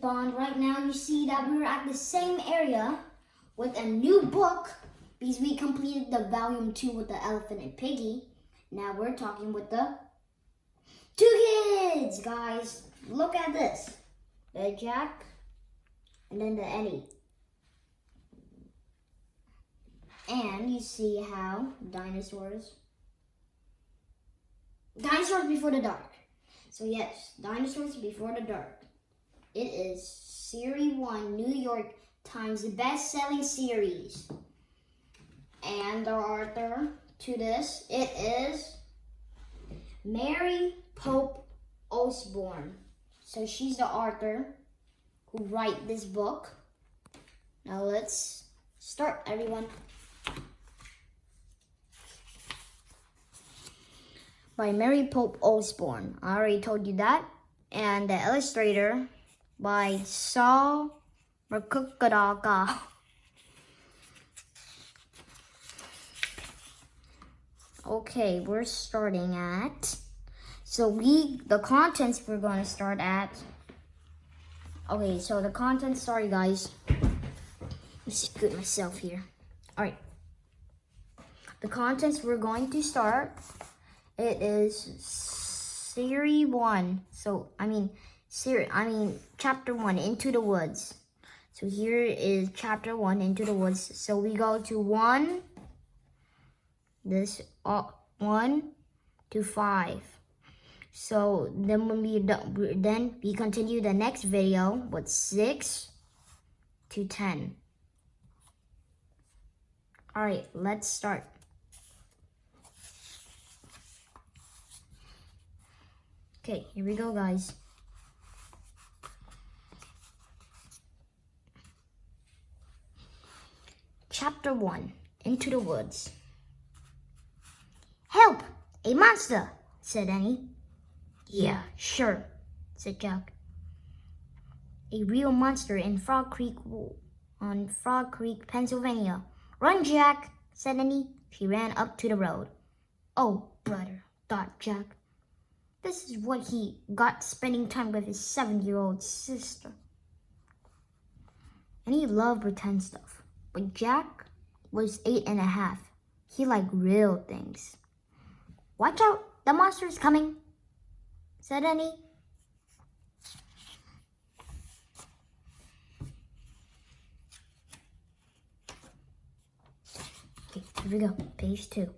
Bond. Right now you see that we're at the same area with a new book because we completed the volume 2 with the elephant and piggy. Now we're talking with the two kids, guys. Look at this. The Jack and then the Eddie. And you see how dinosaurs before the dark. So yes, Dinosaurs Before the Dark. It is Series 1, New York Times best-selling series. And the author to this, it is Mary Pope Osborne. So she's the author who wrote this book. Now let's start, everyone. By Mary Pope Osborne. I already told you that. And the illustrator by Saul Merkukadaka. Okay, we're starting at... the contents we're going to start at... Okay, so the contents, sorry guys. Let's scoot myself here. Alright. The contents we're going to start... It is Series 1. Chapter 1, Into the Woods. So here is Chapter 1, Into the Woods. So we go to 1 to 5. So then when we done, we continue the next video with 6 to 10. All right, let's start. Okay, here we go, guys. Chapter 1, Into the Woods. Help! A monster, said Annie. Yeah, sure, said Jack. A real monster in Frog Creek, Pennsylvania. Run, Jack, said Annie. She ran up to the road. Oh, brother, thought Jack. This is what he got spending time with his 7-year-old sister. And he loved pretend stuff. But Jack was 8.5. He liked real things. Watch out, the monster is coming, said Annie. Okay, here we go, page 2.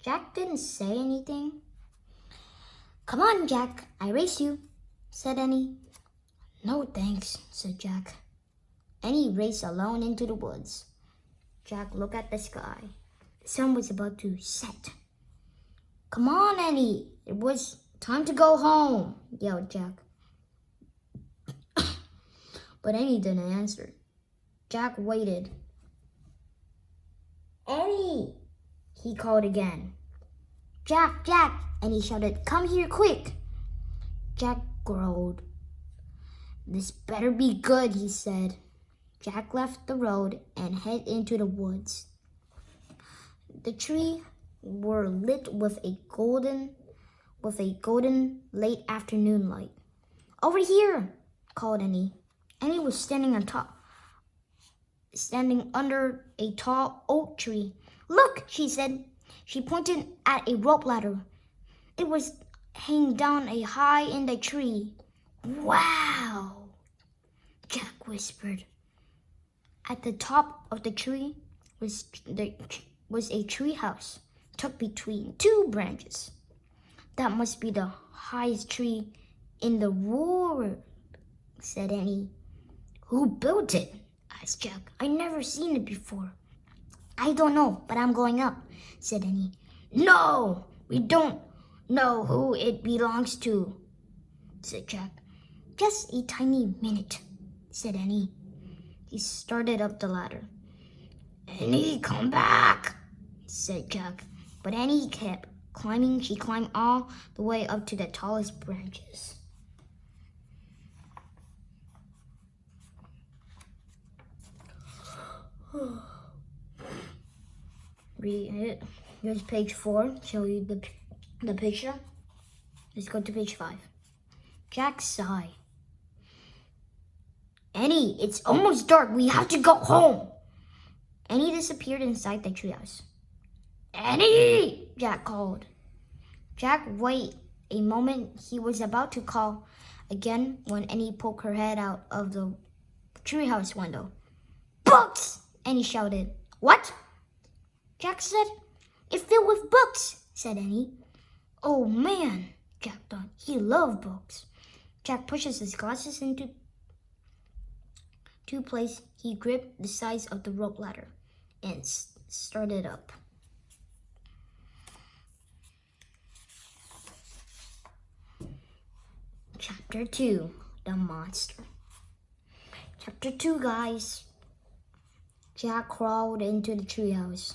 Jack didn't say anything. Come on, Jack, I race you, said Annie. No thanks, said Jack. Annie raced alone into the woods. Jack looked at the sky. The sun was about to set. Come on, Annie, it was time to go home, yelled Jack. But Annie didn't answer. Jack waited. Annie, he called again. Jack, Jack, and he shouted, come here quick. Jack growled. This better be good, he said. Jack left the road and headed into the woods. The trees were lit with a golden late afternoon light. Over here, called Annie. Annie was standing under a tall oak tree. Look, she said. She pointed at a rope ladder. It was hanging down high in the tree. Wow, Jack whispered. At the top of the tree was a tree house tucked between 2 branches. That must be the highest tree in the world, said Annie. Who built it? Asked Jack. I never seen it before. I don't know, but I'm going up, said Annie. No, we don't know who it belongs to, said Jack. Just a tiny minute, said Annie. He started up the ladder. Annie, come back, said Jack. But Annie kept climbing. She climbed all the way up to the tallest branches. Read it. Here's page 4. Show you the picture. Let's go to page 5. Jack sighed. Annie, it's almost dark. We have to go home. Annie disappeared inside the treehouse. Annie, Jack called. Jack, wait a moment. He was about to call again when Annie poked her head out of the treehouse window. Books! Annie shouted. What? Jack said. It filled with books, said Annie. Oh man, Jack thought. He loved books. Jack pushes his glasses into place. He gripped the sides of the rope ladder and started up. Chapter 2, The Monster. Chapter 2, guys. Jack crawled into the treehouse.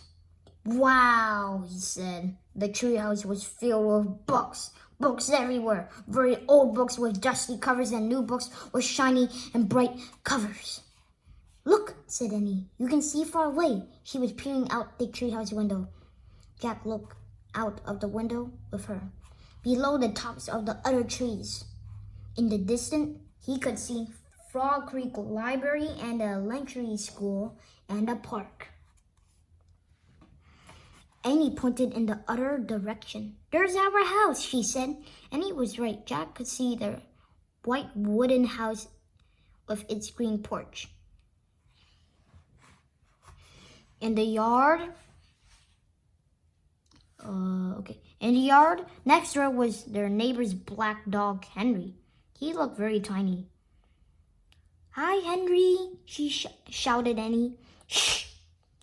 Wow, he said. The treehouse was filled with books. Books everywhere. Very old books with dusty covers and new books with shiny and bright covers. Look, said Annie. You can see far away. She was peering out the treehouse window. Jack looked out of the window with her. Below the tops of the other trees. In the distance, he could see Frog Creek Library and the elementary school and a park. Annie pointed in the other direction. There's our house, she said. Annie was right. Jack could see the white wooden house with its green porch. In the yard, next door was their neighbor's black dog, Henry. He looked very tiny. Hi, Henry, she shouted Annie. Shh!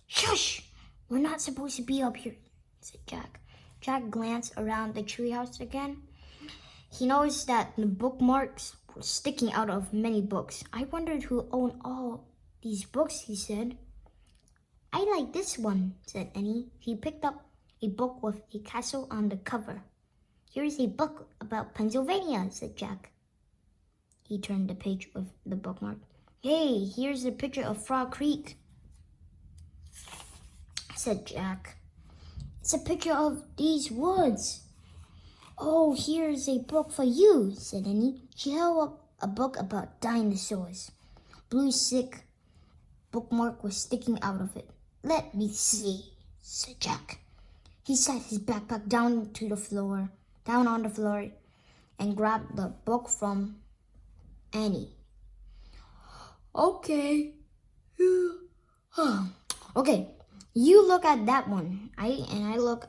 Shush! We're not supposed to be up here, said Jack. Jack glanced around the treehouse again. He noticed that the bookmarks were sticking out of many books. I wondered who owned all these books, he said. I like this one, said Annie. He picked up a book with a castle on the cover. Here's a book about Pennsylvania, said Jack. He turned the page with the bookmark. Hey, here's a picture of Frog Creek, said Jack. It's a picture of these woods. Oh, here's a book for you, said Annie. She held up a book about dinosaurs. Blue sick bookmark was sticking out of it. Let me see, said Jack. He set his backpack down on the floor, and grabbed the book from Annie. Okay. Okay. You look at that one. I look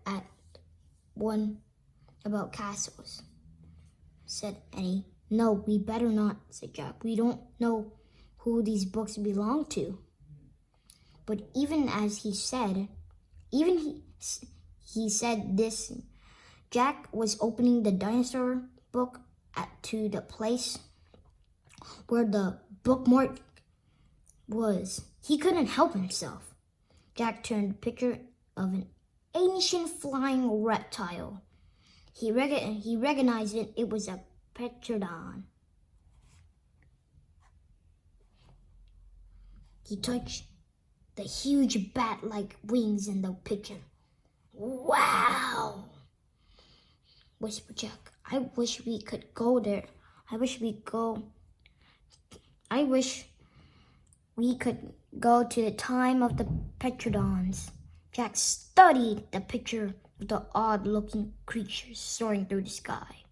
at one about castles, said Annie. No, we better not, said Jack. We don't know who these books belong to. But even he said this, Jack was opening the dinosaur book to the place where the bookmark was. He couldn't help himself. Jack turned the picture of an ancient flying reptile. He recognized it. It was a petrodon. He touched the huge bat-like wings in the picture. Wow! Whispered Jack. I wish we could go there. I wish we could go to the time of the petrodons. Jack studied the picture of the odd-looking creatures soaring through the sky.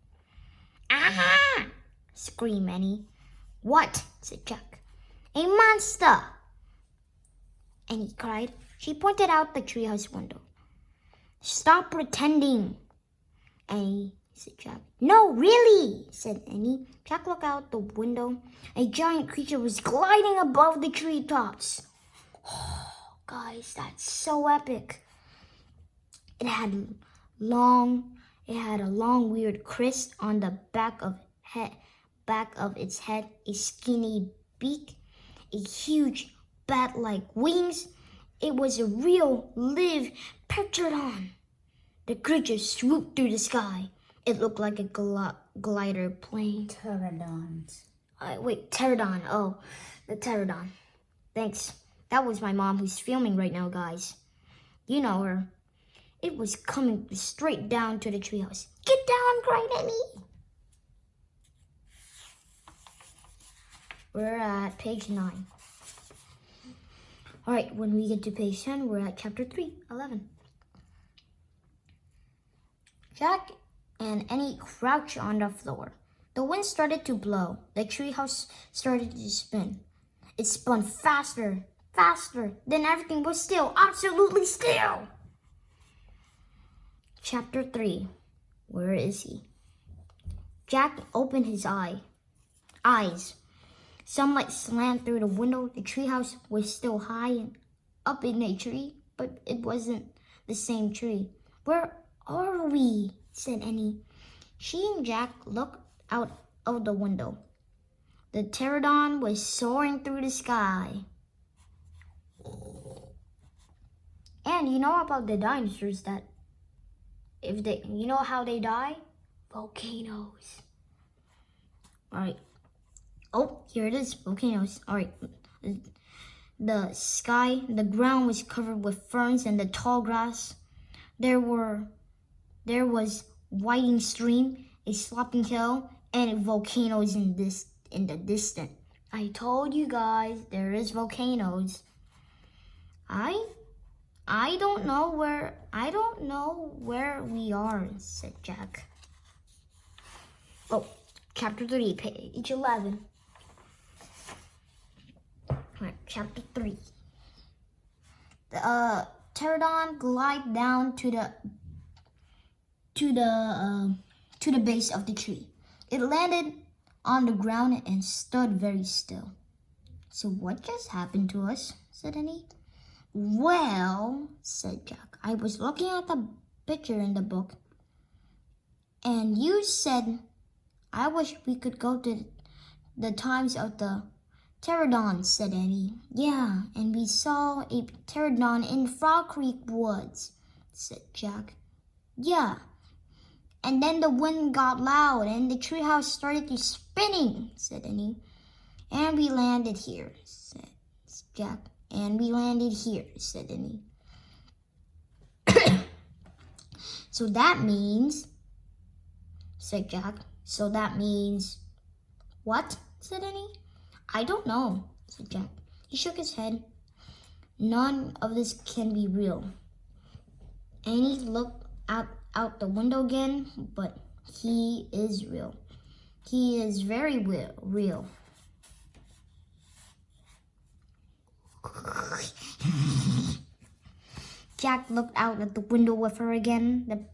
Aha! Screamed Annie. What? Said Jack. A monster! Annie cried. She pointed out the treehouse window. Stop pretending, Annie, said Jack. No, really, said Annie. Jack looked out the window. A giant creature was gliding above the treetops. Oh, guys, that's so epic. It had a long, weird crest on the back of its head, a skinny beak, a huge bat-like wings. It was a real live petrodon. The creature swooped through the sky. It looked like a glider plane. Pterodons. Pterodon. Oh, the pterodon. Thanks. That was my mom who's filming right now, guys. You know her. It was coming straight down to the treehouse. Get down, cried Annie. We're at page 9. All right, when we get to page 10, we're at chapter 3, 11. Jack and Annie crouched on the floor. The wind started to blow. The treehouse started to spin. It spun faster, faster. Then everything was still, absolutely still. Chapter 3. Where is he? Jack opened his eyes. Sunlight slanted through the window. The treehouse was still high and up in a tree, but it wasn't the same tree. Where are we? Said Annie. She and Jack looked out of the window. The pterodon was soaring through the sky. And you know about the dinosaurs that you know how they die? Volcanoes. All right. Oh, here it is, volcanoes. All right. The ground was covered with ferns and the tall grass. There was winding stream, a sloping hill, and volcanoes in the distance. I told you guys there is volcanoes. I don't know where we are, said Jack. Oh, chapter 3, page 11. Right, chapter 3. The pterodon glided down to the base of the tree. It landed on the ground and stood very still. So what just happened to us? Said Annie. Well, said Jack, I was looking at the picture in the book, and you said, I wish we could go to the times of the pterodon, said Annie. Yeah, and we saw a pterodon in Frog Creek Woods, said Jack. Yeah, and then the wind got loud and the treehouse started to spinning, said Annie. And we landed here, said Jack. And we landed here, said Annie. So that means, said Jack. So that means what? Said Annie. I don't know, said Jack. He shook his head. None of this can be real. Annie looked out the window again, but he is real. He is very real. Jack looked out at the window with her again. The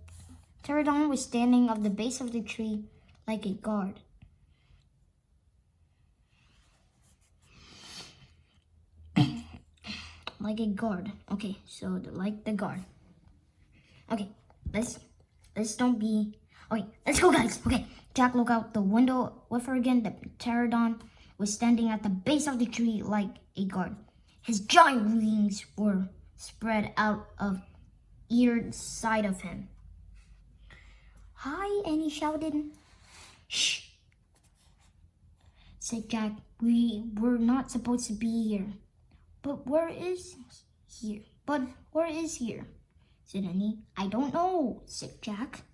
pterodon was standing at the base of the tree like a guard. Like a guard. Okay, so like the guard. Okay, let's don't be. Okay, let's go, guys. Okay, Jack looked out the window with her again. The pterodon was standing at the base of the tree like a guard. His giant wings were spread out of either side of him. Hi, Annie shouted. Shh, said Jack. We were not supposed to be here. But where is here? Said Annie. I don't know, said Jack.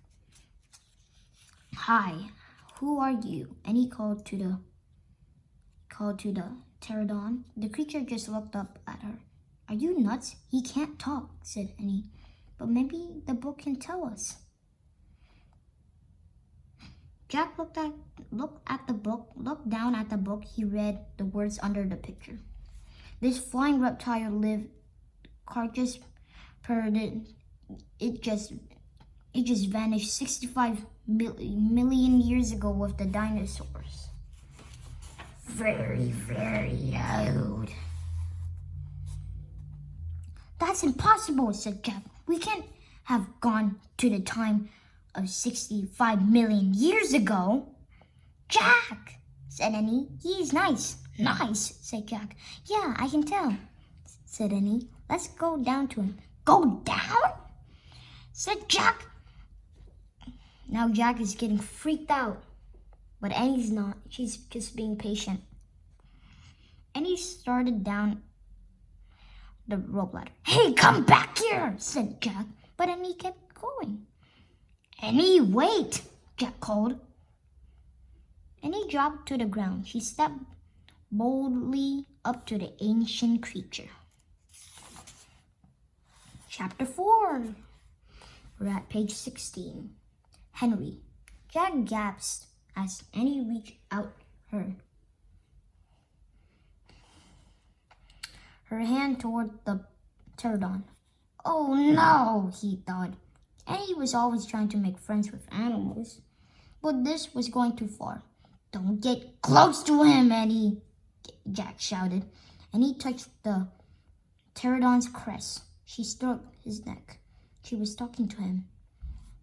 Hi, who are you? Annie called to the pterodon. The creature just looked up at her. Are you nuts? He can't talk, said Annie. But maybe the book can tell us. Jack looked at the book, looked down at the book. He read the words under the picture. This flying reptile lived carcass perded. It just vanished 65 million years ago with the dinosaurs. Very, very old. That's impossible, said Jack. We can't have gone to the time of 65 million years ago. Jack, said Annie. He's nice. Nice, said Jack. Yeah, I can tell, said Annie. Let's go down to him. Go down? Said Jack. Now Jack is getting freaked out. But Annie's not. She's just being patient. Annie started down the rope ladder. Hey, come back here, said Jack. But Annie kept going. Annie, wait, Jack called. Annie dropped to the ground. She stepped boldly up to the ancient creature. Chapter 4. We're at page 16. Henry. Jack gasped as Annie reached out her hand toward the pterodon. Oh no, he thought. Annie was always trying to make friends with animals, but this was going too far. Don't get close to him, Annie, Jack shouted. Annie touched the pterodon's crest. She stroked his neck. She was talking to him.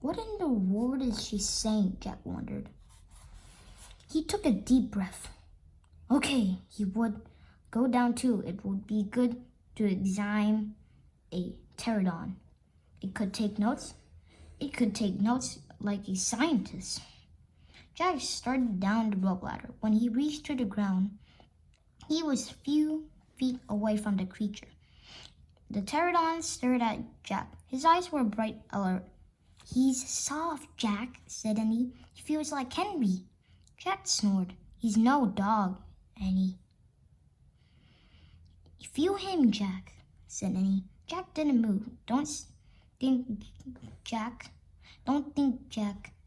What in the world is she saying? Jack wondered. He took a deep breath. Okay, he would go down too. It would be good to examine a pterodon. It could take notes. It could take notes like a scientist. Jack started down the rope ladder. When he reached to the ground, he was a few feet away from the creature. The pterodon stared at Jack. His eyes were bright, alert. He's soft, Jack, said Annie. He feels like Henry. Jack snored. He's no dog, Annie. Feel him, Jack, said Annie. Jack didn't move. Don't think, Jack.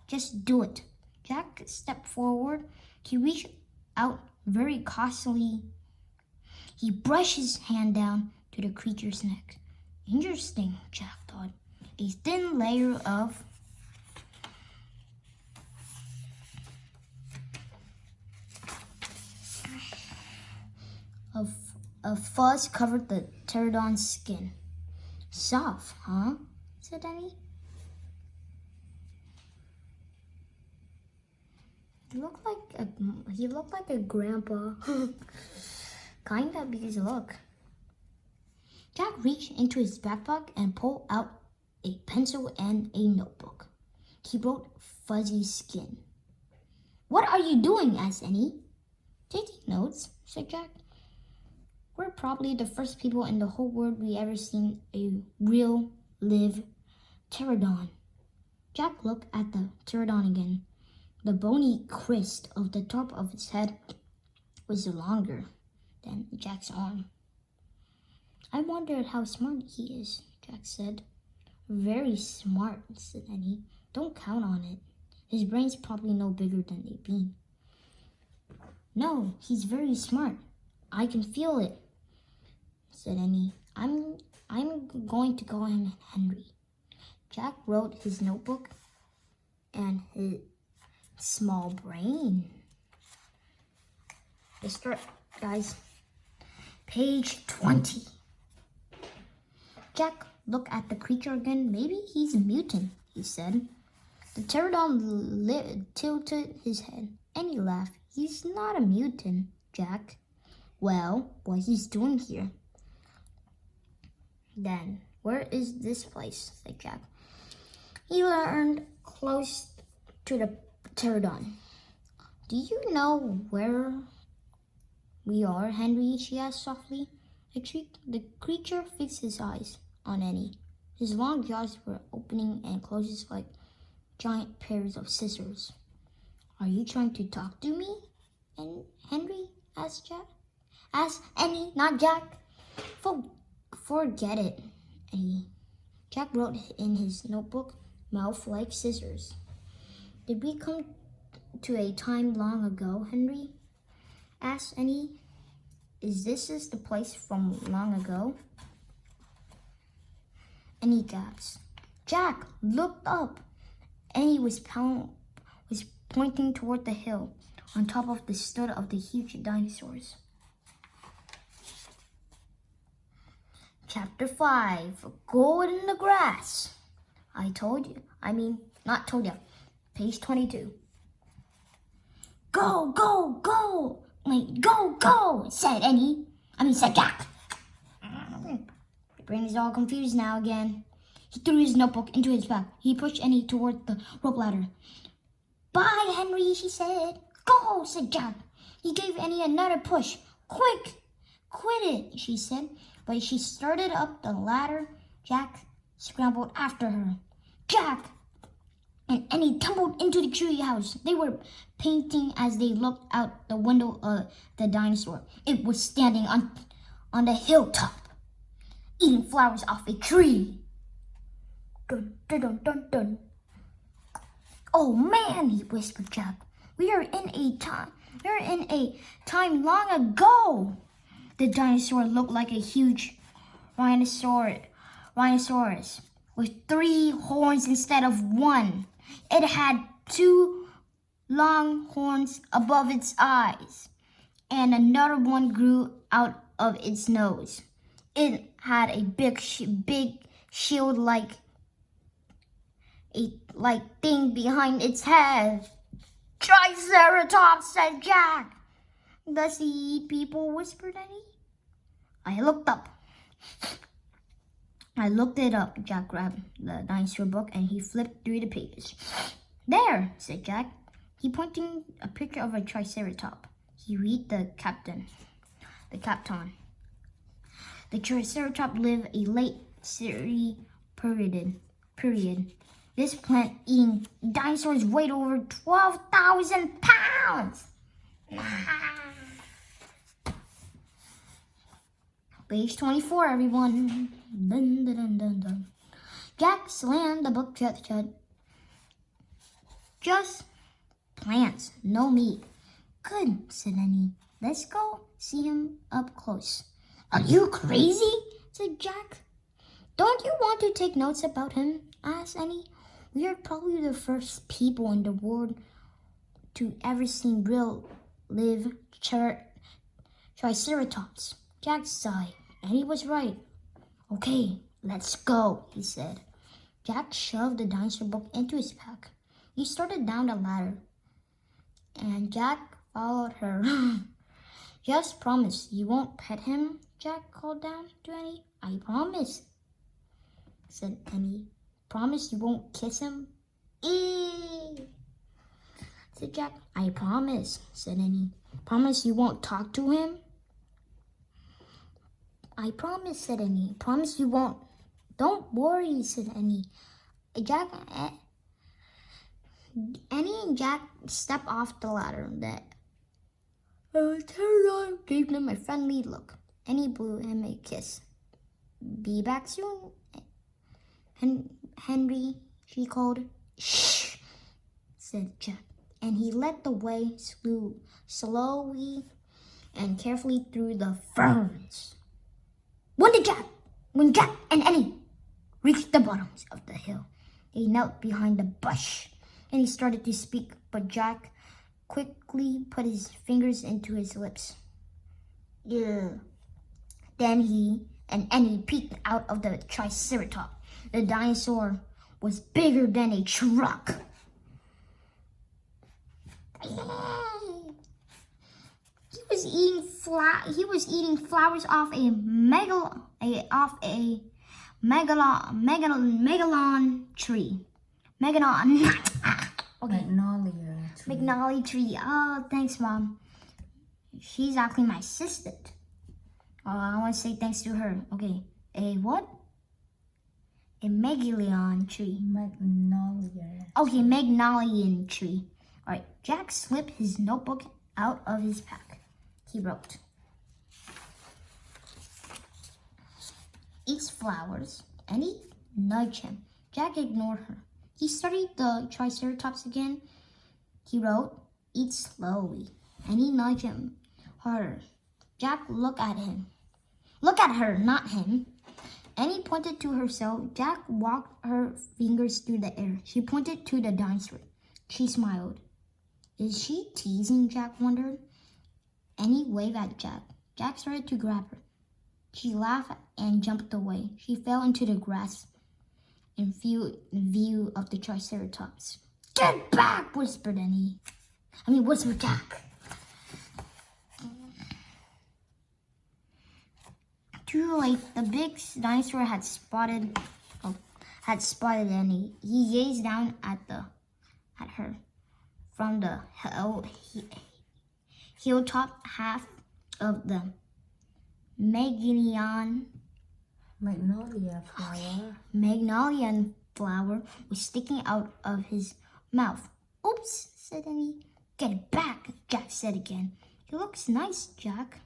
Just do it. Jack stepped forward. He reached out very cautiously. He brushed his hand down to the creature's neck. Interesting, Jack thought. A thin layer of fuzz covered the pterodon's skin. Soft, huh? Said Annie. He looked like a grandpa. Kinda, because look. Jack reached into his backpack and pulled out a pencil and a notebook. He wrote Fuzzy Skin. What are you doing? Asked Annie. Taking notes, said Jack. We're probably the first people in the whole world we ever seen a real live pterodon. Jack looked at the pterodon again. The bony crest of the top of its head was longer than Jack's arm. I wondered how smart he is, Jack said. Very smart, said Annie. Don't count on it. His brain's probably no bigger than a bean. No, he's very smart. I can feel it, said Annie. I'm going to call him Henry. Jack wrote his notebook and his small brain. Let's start, guys. Page 20. Jack looked at the creature again. Maybe he's a mutant, he said. The pterodon tilted his head and he laughed. He's not a mutant, Jack. Well, what he's doing here. Then, where is this place? Said Jack. He leaned close to the pterodon. Do you know where we are, Henry? She asked softly. The creature fixed his eyes on Annie. His long jaws were opening and closing like giant pairs of scissors. Are you trying to talk to me? And Henry asked Jack. Asked Annie, not Jack. Forget it, Annie. Jack wrote in his notebook, mouth like scissors. Did we come to a time long ago, Henry? Asked Annie. Is this the place from long ago? Annie gasped. Jack looked up. Annie was pointing toward the hill on top of the stood of the huge dinosaurs. Chapter 5, Gold in the Grass. Not told you. Page 22. Go, go, go! Wait, go, go! Said Jack. My brain is all confused now again. He threw his notebook into his bag. He pushed Annie toward the rope ladder. Bye, Henry, she said. Go, said Jack. He gave Annie another push. Quick! Quit it, she said. But she started up the ladder. Jack scrambled after her. Jack! and Annie tumbled into the tree house. They were painting as they looked out the window of the dinosaur. It was standing on the hilltop, eating flowers off a tree. Dun, dun, dun, dun, dun. Oh man, he whispered Jack. We're in a time long ago. The dinosaur looked like a huge rhinoceros with 3 horns instead of 1. It had 2 long horns above its eyes, and another one grew out of its nose. It had a big shield like thing behind its head. Triceratops, said Jack. Does he eat people? Whispered Eddie. I looked it up. Jack grabbed the dinosaur book and he flipped through the pages. There, said Jack. He pointed a picture of a triceratops. He read the captain. The triceratops lived a late Silurian period. This plant-eating dinosaurs weighed over 12,000 pounds. Page 24, everyone. Dun, dun, dun, dun, dun. Jack slammed the book shut. Just plants, no meat. Good, said Annie. Let's go see him up close. Are you crazy? Said Jack. Don't you want to take notes about him? Asked Annie. We are probably the first people in the world to ever see real live triceratops. Jack sighed, and he was right. Okay, let's go, he said. Jack shoved the dinosaur book into his pack. He started down the ladder, and Jack followed her. Just promise you won't pet him, Jack called down to Annie. I promise, said Annie. Promise you won't kiss him? Said Jack. I promise, said Annie. Promise you won't talk to him? I promise, said Annie. Promise you won't. Don't worry, said Annie. Annie and Jack stepped off the ladder. Pterodon gave them a friendly look. Annie blew him a kiss. Be back soon, Henry, she called. Shh, said Jack. And he led the way slowly and carefully through the ferns. When Jack and Annie reached the bottoms of the hill, they knelt behind the bush and he started to speak, but Jack quickly put his fingers into his lips. Yeah. Then he and Annie peeked out of the triceratops. The dinosaur was bigger than a truck. He was eating flowers off a megalon tree. Okay. Magnolia tree. Oh, thanks, Mom. She's actually my assistant. I want to say thanks to her. Okay. A what? A Magnolian tree. Magnolia. Okay, Magnolian tree. All right. Jack slipped his notebook out of his pack. He wrote, eats flowers. Annie nudged him. Jack ignored her. He studied the triceratops again. He wrote, eat slowly. Annie nudged him harder. Jack looked at him. Look at her, not him. Annie pointed to herself. Jack walked her fingers through the air. She pointed to the dinosaur. She smiled. Is she teasing? Jack wondered. Annie waved at Jack. Jack started to grab her. She laughed and jumped away. She fell into the grass in view of the triceratops. Get back, whispered Jack. Too late. The big dinosaur had spotted Annie. He gazed down at her from the hilltop half of the Magnolia flower. Magnolian flower was sticking out of his mouth. Oops, said Annie. Get it back, Jack said again. He looks nice, Jack.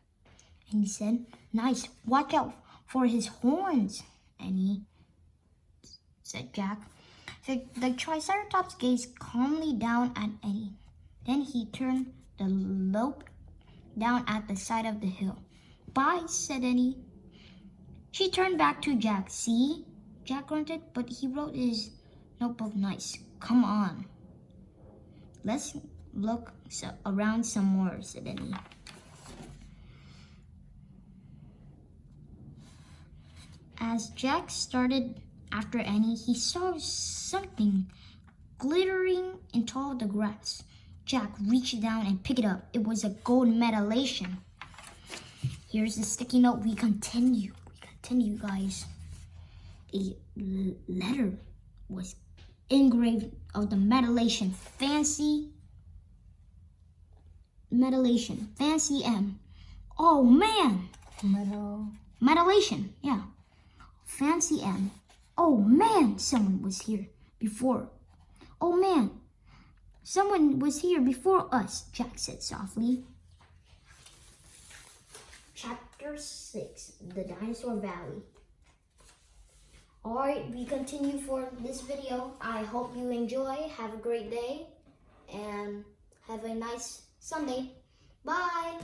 And he said, nice, watch out for his horns, Annie, said Jack. The Triceratops gazed calmly down at Annie. Then he turned the lope down at the side of the hill. Bye, said Annie. She turned back to Jack. See? Jack grunted, but he wrote his notebook nice. Come on. Let's look around some more, said Annie. As Jack started after Annie, he saw something glittering in tall the grass. Jack reached down and picked it up. It was a gold medallation. Here's the sticky note. We continue, guys. A letter was engraved of the medallation. Fancy M. Oh man! Medallation, yeah. Fancy M. Oh man, someone was here before. Oh man, someone was here before us, Jack said softly. Chapter 6, The Dinosaur Valley. Alright, we continue for this video. I hope you enjoy. Have a great day and have a nice Sunday. Bye!